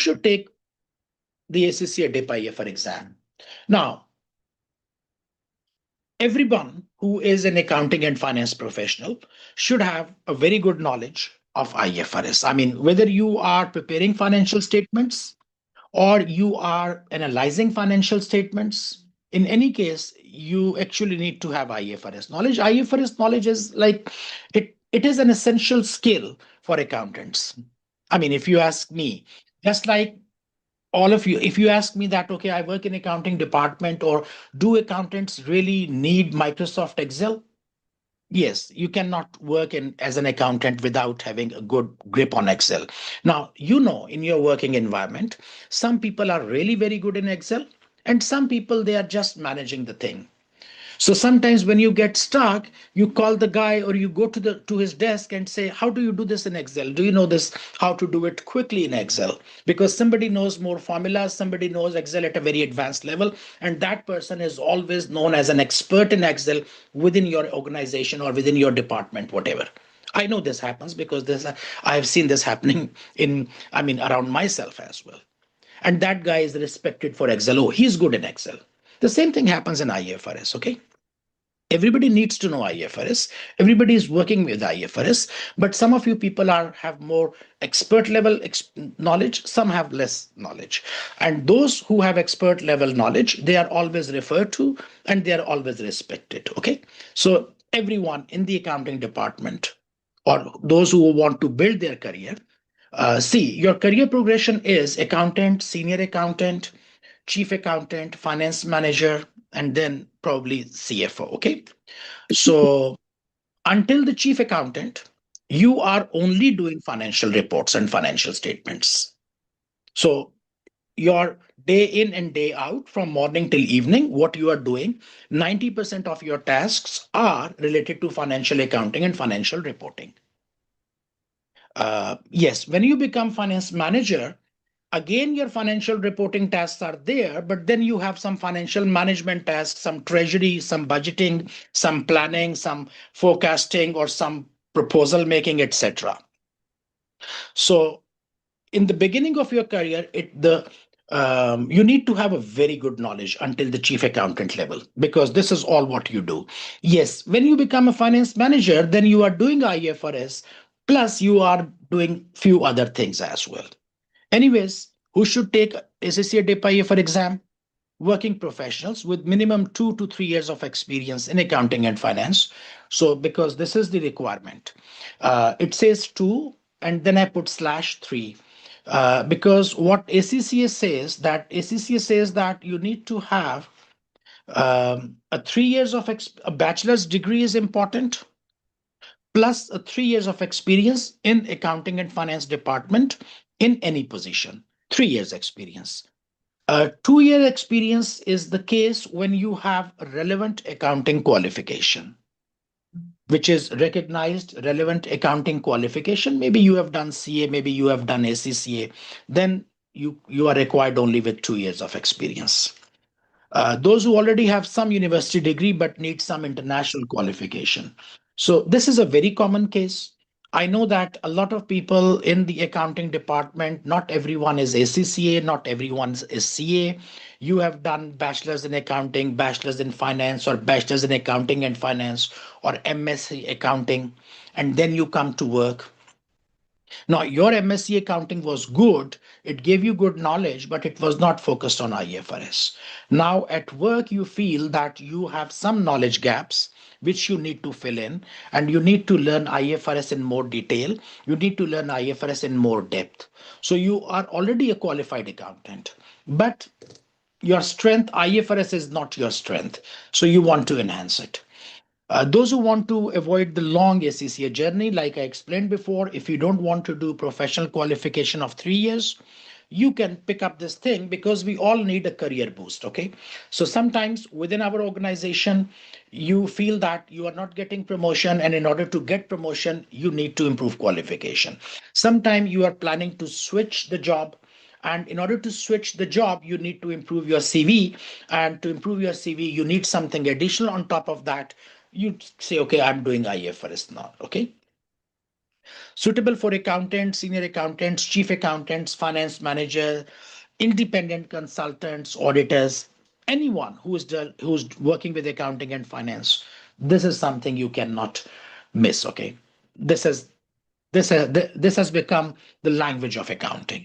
should take the ACCA DipIFR exam? Now, everyone who is an accounting and finance professional should have a very good knowledge of IFRS. I mean, whether you are preparing financial statements or you are analyzing financial statements, in any case, you actually need to have IFRS knowledge. IFRS knowledge is like it is an essential skill for accountants. I mean, if you ask me, just like all of you, if you ask me that, okay, I work in accounting department, or do accountants really need Microsoft Excel? Yes, you cannot work in as an accountant without having a good grip on Excel. Now, in your working environment, some people are really very good in Excel, and some people, they are just managing the thing. So sometimes when you get stuck, you call the guy or you go to his desk and say, how do you do this in Excel? Do you know this, how to do it quickly in Excel? Because somebody knows more formulas, somebody knows Excel at a very advanced level, and that person is always known as an expert in Excel within your organization or within your department, whatever. I know this happens because I have seen this happening around myself as well. And that guy is respected for Excel. Oh, he's good in Excel. The same thing happens in IFRS, okay? Everybody needs to know IFRS. Everybody is working with IFRS, but some of you people have more expert level knowledge, some have less knowledge. And those who have expert level knowledge, they are always referred to and they are always respected, okay? So everyone in the accounting department, or those who want to build their career, see, your career progression is accountant, senior accountant, chief accountant, finance manager, and then probably CFO. Okay. So until the chief accountant, you are only doing financial reports and financial statements. So your day in and day out, from morning till evening, what you are doing, 90% of your tasks are related to financial accounting and financial reporting. Yes, when you become finance manager, again, your financial reporting tasks are there, but then you have some financial management tasks, some treasury, some budgeting, some planning, some forecasting, or some proposal making, etc. So in the beginning of your career, you need to have a very good knowledge until the chief accountant level, because this is all what you do. Yes, when you become a finance manager, then you are doing IFRS, plus you are doing few other things as well. Anyways, who should take ACCA DipIFR exam? Working professionals with minimum 2 to 3 years of experience in accounting and finance. So because this is the requirement, it says 2, and then I put /3. Because what ACCA says that you need to have a 3 years of a bachelor's degree is important, plus a 3 years of experience in accounting and finance department in any position. 3 years experience. 2 year experience is the case when you have a relevant accounting qualification, which is recognized relevant accounting qualification. Maybe you have done CA, maybe you have done ACCA. Then you are required only with 2 years of experience. Those who already have some university degree but need some international qualification. So this is a very common case. I know that a lot of people in the accounting department, not everyone is ACCA, not everyone is CA. You have done bachelor's in accounting, bachelor's in finance, or bachelor's in accounting and finance, or MSc accounting, and then you come to work. Now, your MSc accounting was good. It gave you good knowledge, but it was not focused on IFRS. Now, at work, you feel that you have some knowledge gaps which you need to fill in, and you need to learn IFRS in more detail. You need to learn IFRS in more depth. So you are already a qualified accountant, but your strength, IFRS is not your strength. So you want to enhance it. Those who want to avoid the long ACCA journey, like I explained before, if you don't want to do professional qualification of 3 years, you can pick up this thing, because we all need a career boost. Okay. So sometimes within our organization, you feel that you are not getting promotion, and in order to get promotion, you need to improve qualification. Sometimes you are planning to switch the job. And in order to switch the job, you need to improve your CV. And to improve your CV, you need something additional on top of that. You say, okay, I'm doing IFRS now. Okay. Suitable for accountants, senior accountants, chief accountants, finance manager, independent consultants, auditors, anyone who's working with accounting and finance. This is something you cannot miss. Okay, this is this has become the language of accounting.